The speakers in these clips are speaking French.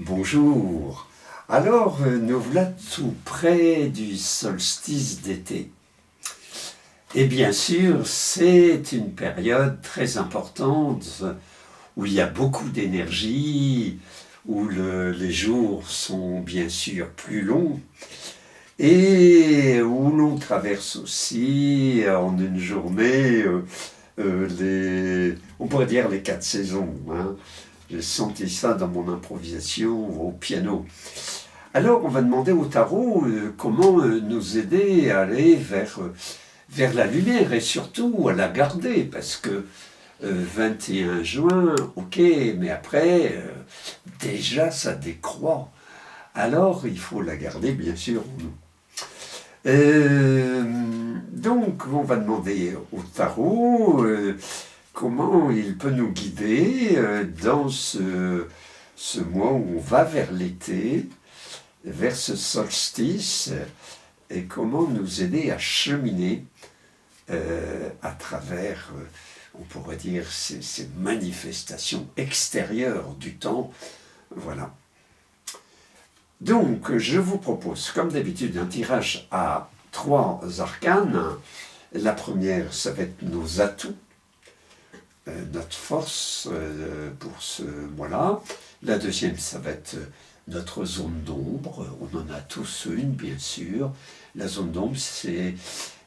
Bonjour. Alors, nous voilà tout près du solstice d'été. Et bien sûr, c'est une période très importante où il y a beaucoup d'énergie, où les jours sont bien sûr plus longs et où l'on traverse aussi en une journée on pourrait dire les 4 saisons, hein. J'ai senti ça dans mon improvisation au piano. Alors, on va demander au tarot comment nous aider à aller vers la lumière et surtout à la garder, parce que 21 juin, ok, mais après, déjà ça décroît. Alors, il faut la garder, bien sûr, en nous. Donc, on va demander au tarot comment il peut nous guider dans ce mois où on va vers l'été, vers ce solstice, et comment nous aider à cheminer à travers, on pourrait dire, ces manifestations extérieures du temps. Voilà. Donc, je vous propose, comme d'habitude, un tirage à 3 arcanes. La première, ça va être nos atouts, notre force pour ce mois-là. La deuxième, ça va être notre zone d'ombre. On en a tous une, bien sûr. La zone d'ombre, c'est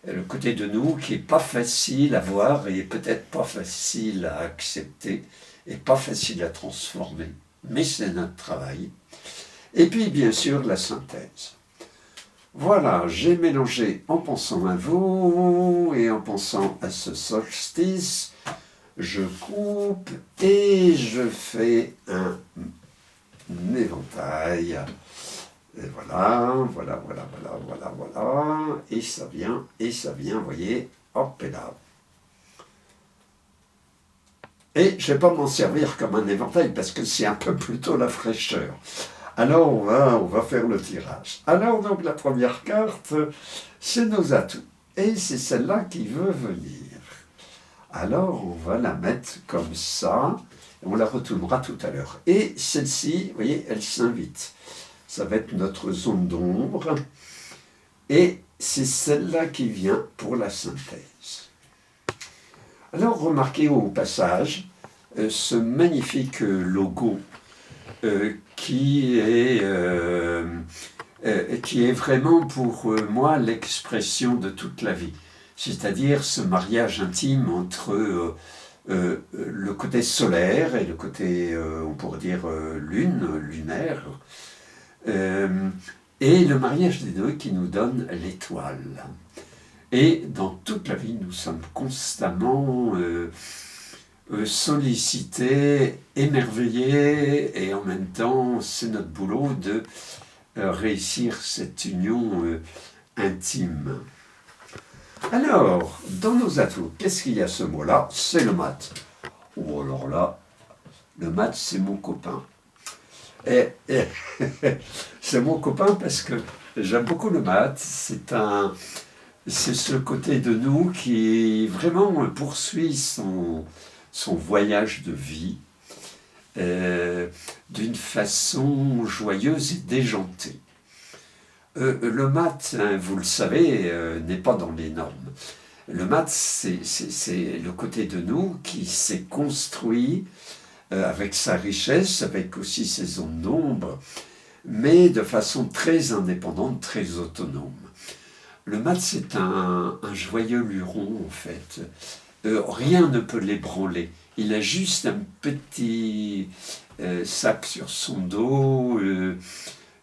le côté de nous qui n'est pas facile à voir et peut-être pas facile à accepter et pas facile à transformer. Mais c'est notre travail. Et puis, bien sûr, la synthèse. Voilà, j'ai mélangé en pensant à vous et en pensant à ce solstice. Je coupe et je fais un éventail. Et voilà. Et ça vient, vous voyez, hop et là. Et je ne vais pas m'en servir comme un éventail parce que c'est un peu plutôt la fraîcheur. Alors, on va faire le tirage. Alors, donc, la première carte, c'est nos atouts. Et c'est celle-là qui veut venir. Alors, on va la mettre comme ça. On la retournera tout à l'heure. Et celle-ci, vous voyez, elle s'invite. Ça va être notre zone d'ombre. Et c'est celle-là qui vient pour la synthèse. Alors, remarquez au passage ce magnifique logo qui est vraiment pour moi l'expression de toute la vie. C'est-à-dire ce mariage intime entre le côté solaire et le côté, on pourrait dire, lunaire, et le mariage des deux qui nous donne l'étoile. Et dans toute la vie, nous sommes constamment sollicités, émerveillés, et en même temps, c'est notre boulot de réussir cette union intime. Alors, dans nos atouts, qu'est-ce qu'il y a ce mot-là? C'est le mat. Oh, alors là, le mat, c'est mon copain. Et c'est mon copain parce que j'aime beaucoup le mat. C'est ce côté de nous qui vraiment poursuit son voyage de vie d'une façon joyeuse et déjantée. Le mat, hein, vous le savez, n'est pas dans les normes. Le mat, c'est le côté de nous qui s'est construit avec sa richesse, avec aussi ses zones d'ombre, mais de façon très indépendante, très autonome. Le mat, c'est un joyeux luron, en fait. Rien ne peut l'ébranler. Il a juste un petit sac sur son dos.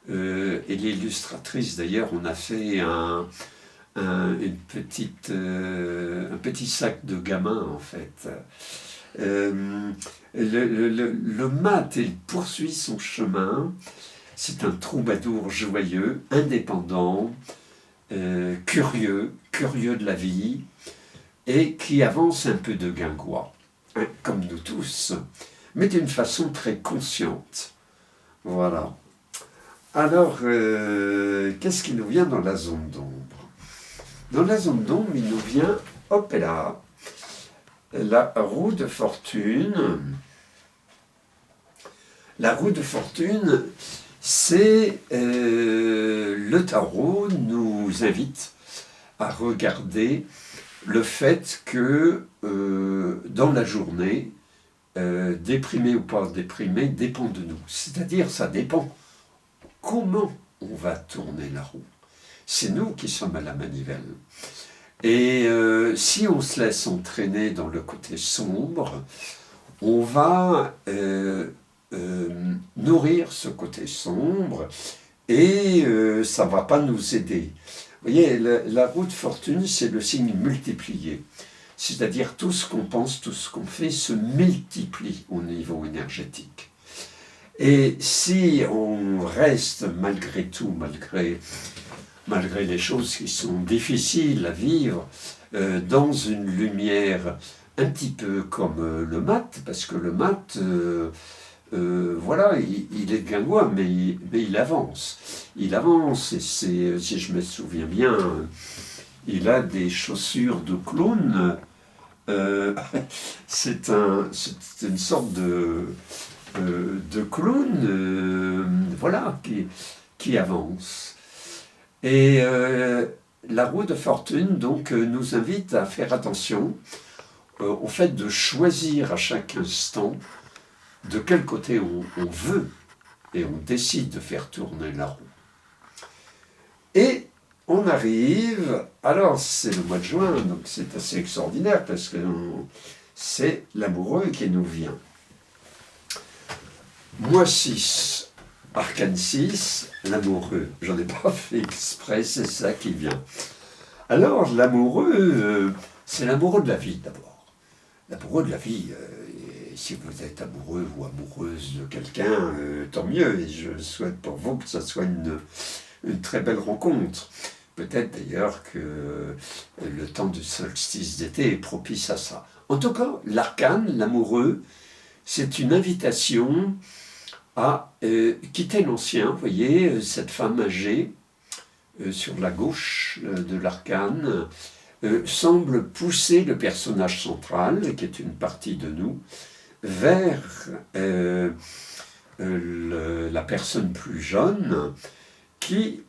Et l'illustratrice, d'ailleurs, on a fait un petit sac de gamin, en fait. Le mat, il poursuit son chemin. C'est un troubadour joyeux, indépendant, curieux de la vie, et qui avance un peu de guingois, hein, comme nous tous, mais d'une façon très consciente. Voilà. Alors, qu'est-ce qui nous vient dans la zone d'ombre? Dans la zone d'ombre, il nous vient, hop là, la roue de fortune, la roue de fortune, c'est le tarot nous invite à regarder le fait que dans la journée, déprimé ou pas déprimé, dépend de nous. C'est-à-dire, ça dépend comment on va tourner la roue. C'est nous qui sommes à la manivelle. Et si on se laisse entraîner dans le côté sombre, on va nourrir ce côté sombre et ça ne va pas nous aider. Vous voyez, la roue de fortune, c'est le signe multiplié. C'est-à-dire tout ce qu'on pense, tout ce qu'on fait se multiplie au niveau énergétique. Et si on reste malgré tout, malgré les choses qui sont difficiles à vivre, dans une lumière un petit peu comme le mat, parce que le mat, voilà, il est guingois, mais il avance. Il avance, et si je me souviens bien, il a des chaussures de clown. C'est une sorte de clown, voilà, qui avance. Et la roue de fortune, donc, nous invite à faire attention au fait de choisir à chaque instant de quel côté on veut et on décide de faire tourner la roue. Et on arrive, alors c'est le mois de juin, donc c'est assez extraordinaire parce que c'est l'amoureux qui nous vient. Mois 6, arcane 6, l'amoureux. J'en ai pas fait exprès, c'est ça qui vient. Alors l'amoureux, c'est l'amoureux de la vie d'abord. L'amoureux de la vie, si vous êtes amoureux ou amoureuse de quelqu'un, tant mieux, et je souhaite pour vous que ce soit une très belle rencontre. Peut-être d'ailleurs que le temps du solstice d'été est propice à ça. En tout cas, l'arcane, l'amoureux, c'est une invitation à quitter l'ancien. Vous voyez, cette femme âgée sur la gauche de l'arcane semble pousser le personnage central, qui est une partie de nous, vers la personne plus jeune, qui,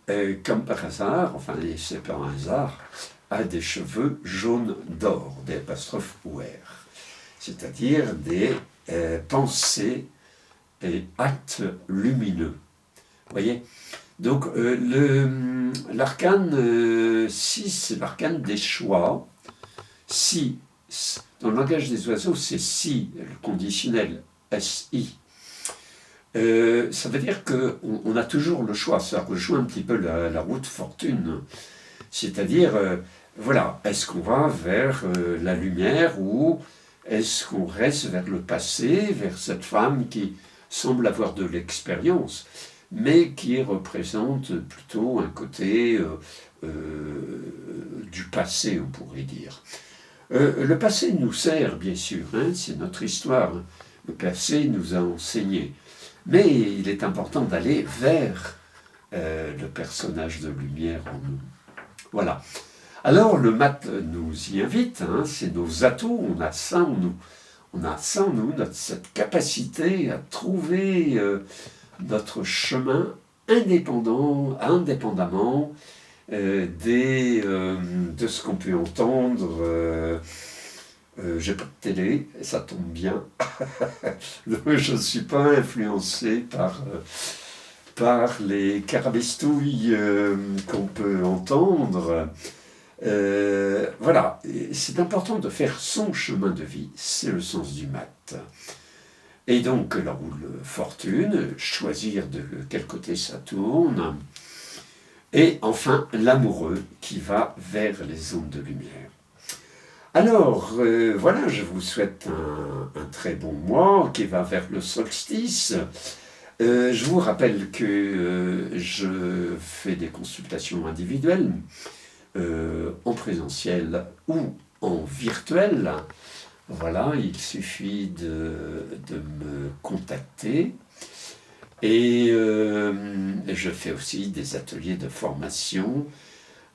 comme par hasard, enfin c'est pas un hasard, a des cheveux jaunes d'or, des apostrophes OR, c'est-à-dire des pensées et actes lumineux. Vous voyez? Donc l'arcane 6, c'est l'arcane des choix. Si, dans le langage des oiseaux, c'est si, le conditionnel, SI. Ça veut dire qu'on a toujours le choix, ça rejoint un petit peu la roue de fortune. C'est-à-dire, voilà, est-ce qu'on va vers la lumière ou est-ce qu'on reste vers le passé, vers cette femme qui semble avoir de l'expérience, mais qui représente plutôt un côté du passé, on pourrait dire. Le passé nous sert, bien sûr, hein, c'est notre histoire. Le passé nous a enseigné. Mais il est important d'aller vers le personnage de lumière en nous. Voilà. Alors le mat nous y invite, hein, c'est nos atouts, on a ça en nous. On a ça en nous, cette capacité à trouver notre chemin indépendamment de ce qu'on peut entendre. J'ai pas de télé, ça tombe bien. Je ne suis pas influencé par les carabistouilles qu'on peut entendre. Voilà, c'est important de faire son chemin de vie, c'est le sens du mat. Et donc la roue de fortune, choisir de quel côté ça tourne. Et enfin, l'amoureux qui va vers les ondes de lumière. Alors, voilà, je vous souhaite un très bon mois qui va vers le solstice. Je vous rappelle que je fais des consultations individuelles en présentiel ou en virtuel. Voilà, il suffit de me contacter. Et je fais aussi des ateliers de formation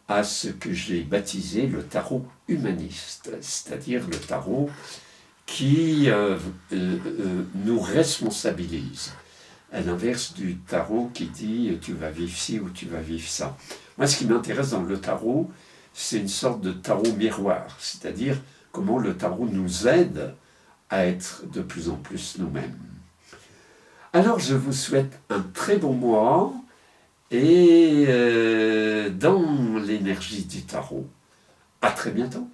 à ce que j'ai baptisé le tarot humaniste, c'est-à-dire le tarot qui nous responsabilise. à l'inverse du tarot qui dit tu vas vivre ci ou tu vas vivre ça. Moi, ce qui m'intéresse dans le tarot, c'est une sorte de tarot miroir, c'est-à-dire comment le tarot nous aide à être de plus en plus nous-mêmes. Alors, je vous souhaite un très bon mois et dans l'énergie du tarot. À très bientôt.